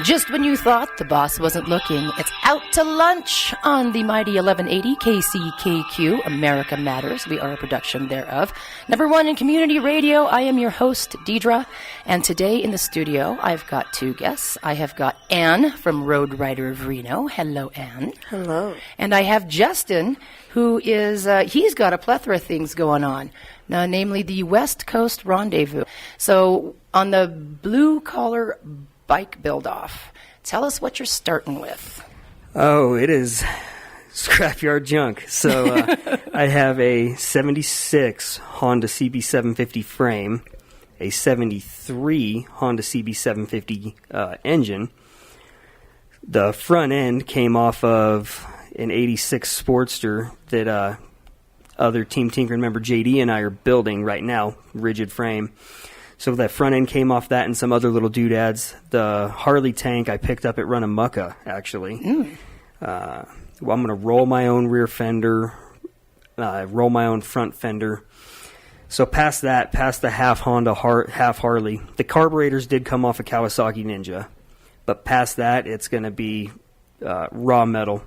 Just when you thought the boss wasn't looking, it's Out to Lunch on the mighty 1180 KCKQ, America Matters. We are a production thereof. Number one in community radio. I am your host, Deidre. And today in the studio, I've got two guests. I have got Ann from Road Rider of Reno. Hello, Ann. Hello. And I have Justin, who is, he's got a plethora of things going on. Now, namely the West Coast Rendezvous. So on the blue collar bike build-off, tell us what you're starting with. Oh, it is scrapyard junk. So I have a 76 Honda CB750 frame, a 73 Honda CB750 engine. The front end came off of an 86 Sportster that other Team Tinkering member JD and I are building right now, rigid frame. So that front end came off that and some other little doodads. The Harley tank I picked up at Runamukka, actually. Well, I'm going to roll my own rear fender, roll my own front fender. So past that, past the half Honda, half Harley, the carburetors did come off a Kawasaki Ninja. But past that, it's going to be raw metal,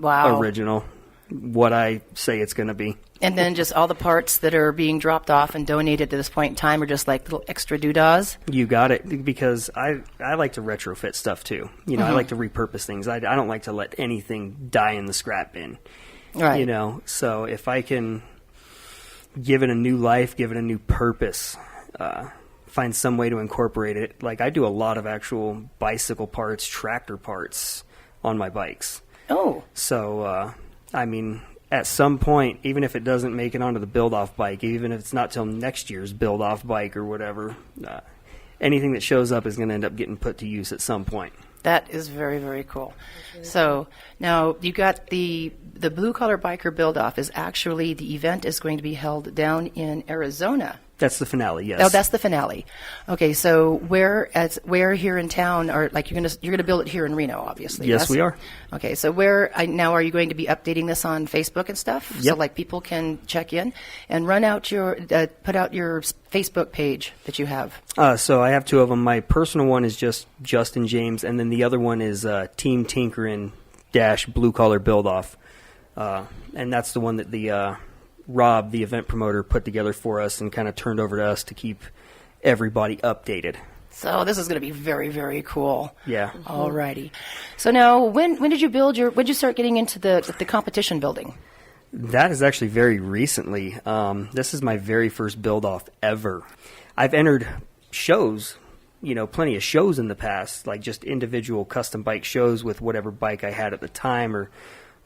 original, what I say it's going to be. And then just all the parts that are being dropped off and donated to this point in time are just like little extra doodahs? You got it, because I like to retrofit stuff too. You know, I like to repurpose things. I don't like to let anything die in the scrap bin. Right. You know, so if I can give it a new life, give it a new purpose, find some way to incorporate it. Like I do a lot of actual bicycle parts, tractor parts on my bikes. Oh. So, I mean, at some point, even if it doesn't make it onto the build-off bike, even if it's not till next year's build-off bike or whatever, anything that shows up is going to end up getting put to use at some point. That is very, very cool. So now you got the Blue Collar Biker Build-Off is actually, the event is going to be held down in Arizona. That's the finale, yes. Oh, that's the finale. Okay, so where here in town, or like you're gonna build it here in Reno, obviously. Yes, we are. Okay, so now are you going to be updating this on Facebook and stuff? Yep. So like people can check in and run out put out your Facebook page that you have. So I have two of them. My personal one is just Justin James, and then the other one is Team Tinkerin - Blue Collar Build Off, and that's the one that the Rob, the event promoter, put together for us and kind of turned over to us to keep everybody updated. So this is going to be very, very cool. Yeah. Alrighty. So now, when did you when did you start getting into the competition building? That is actually very recently. This is my very first build-off ever. I've entered shows, plenty of shows in the past, like just individual custom bike shows with whatever bike I had at the time or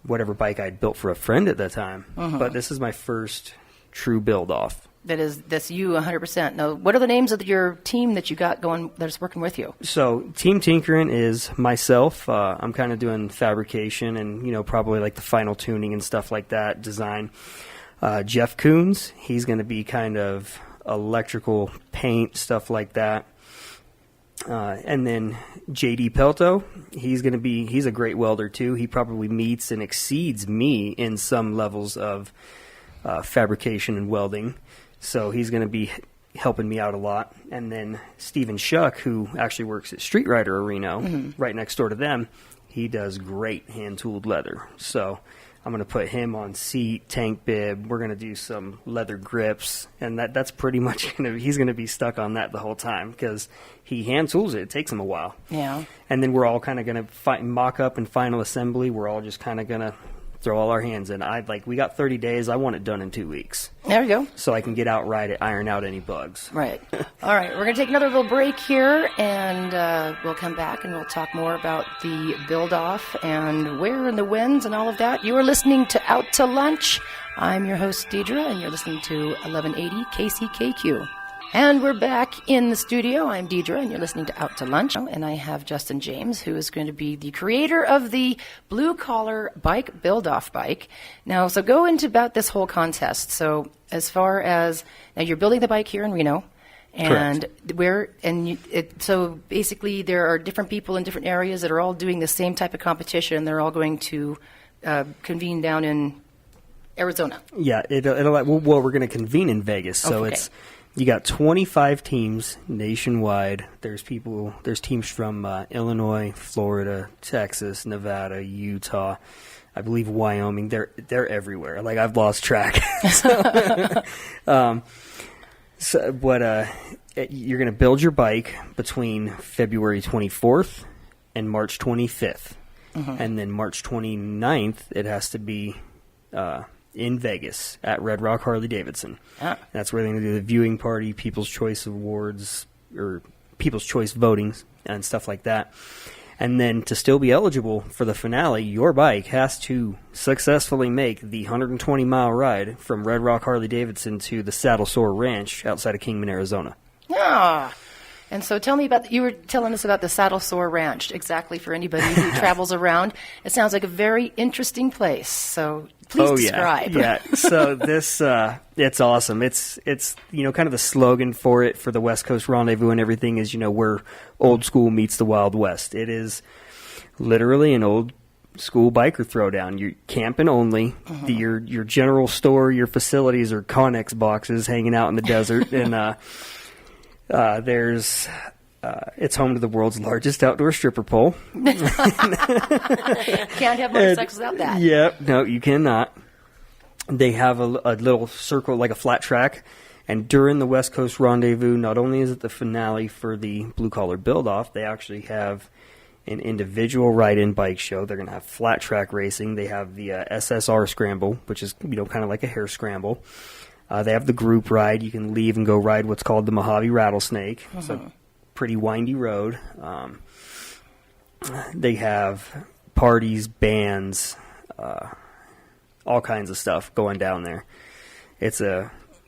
whatever bike I'd built for a friend at that time. But this is my first true build-off. That's you 100%. Now, what are the names of your team that you got going that's working with you? So Team Tinkerin is myself. I'm kind of doing fabrication and, probably like the final tuning and stuff like that, design. Jeff Coons, he's going to be kind of electrical paint, stuff like that. And then JD Pelto, he's a great welder too. He probably meets and exceeds me in some levels of fabrication and welding. So he's going to be helping me out a lot. And then Steven Shuck, who actually works at Street Rider of Reno, right next door to them, he does great hand-tooled leather. So I'm going to put him on seat, tank bib. We're going to do some leather grips, and that's pretty much he's going to be stuck on that the whole time because he hand tools it. It takes him a while. Yeah. And then we're all kind of going to mock up and final assembly. We're all just kind of going to throw all our hands in. We got 30 days. I want it done in 2 weeks. There we go. So I can get out, ride it, iron out any bugs. Right. All right. We're going to take another little break here, and we'll come back and we'll talk more about the build-off and where and the wins and all of that. You are listening to Out to Lunch. I'm your host, Deidre, and you're listening to 1180 KCKQ. And we're back in the studio. I'm Deidre, and you're listening to Out to Lunch. And I have Justin James, who is going to be the creator of the Blue Collar Bike Build-Off bike. Now, so go into about this whole contest. So as far as, now you're building the bike here in Reno. And so basically there are different people in different areas that are all doing the same type of competition. They're all going to convene down in Arizona. Yeah, we're going to convene in Vegas. So You got 25 teams nationwide. There's teams from Illinois, Florida, Texas, Nevada, Utah, I believe Wyoming. They're everywhere. Like, I've lost track. You're going to build your bike between February 24th and March 25th. And then March 29th, it has to be in Vegas at Red Rock Harley-Davidson. That's where they're going to do the viewing party, People's Choice Awards, or People's Choice votings and stuff like that. And then to still be eligible for the finale, your bike has to successfully make the 120-mile ride from Red Rock Harley-Davidson to the Saddle Sore Ranch outside of Kingman, Arizona. And so tell me you were telling us about the Saddle Sore Ranch, exactly for anybody who travels around. It sounds like a very interesting place, so please describe. Yeah. So this, it's awesome. It's kind of the slogan for it, for the West Coast Rendezvous and everything is, where old school meets the Wild West. It is literally an old school biker throwdown. You're camping only. Your general store, your facilities are Connex boxes hanging out in the desert, and it's home to the world's largest outdoor stripper pole. Can't have motorcycles without that. Yeah, no, you cannot. They have a little circle, like a flat track, and during the West Coast Rendezvous, not only is it the finale for the Blue Collar Build-Off, they actually have an individual ride-in bike show. They're going to have flat track racing. They have the SSR Scramble, which is kind of like a hare scramble. They have the group ride. You can leave and go ride what's called the Mojave Rattlesnake. It's a pretty windy road. They have parties, bands, all kinds of stuff going down there.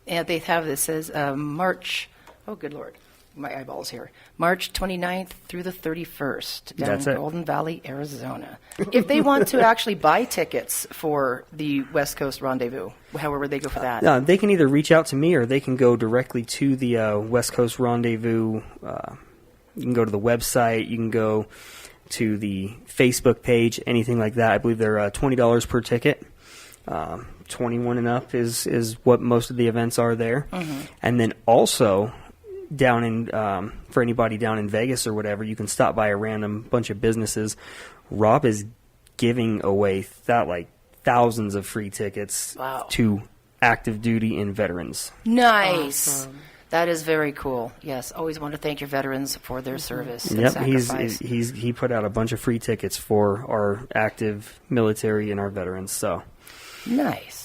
Yeah, they have this says March. Oh, good Lord. My eyeballs here. March 29th through the 31st down in Golden Valley, Arizona. If they want to actually buy tickets for the West Coast Rendezvous, however they go for that? They can either reach out to me or they can go directly to the West Coast Rendezvous. You can go to the website. You can go to the Facebook page, anything like that. I believe they're $20 per ticket. 21 and up is what most of the events are there. And then also down in for anybody down in Vegas or whatever, you can stop by a random bunch of businesses. Rob is giving away thousands of free tickets to active duty and veterans. Nice. Awesome. That is very cool. Yes, always want to thank your veterans for their service and sacrifice. He put out a bunch of free tickets for our active military and our veterans. So nice.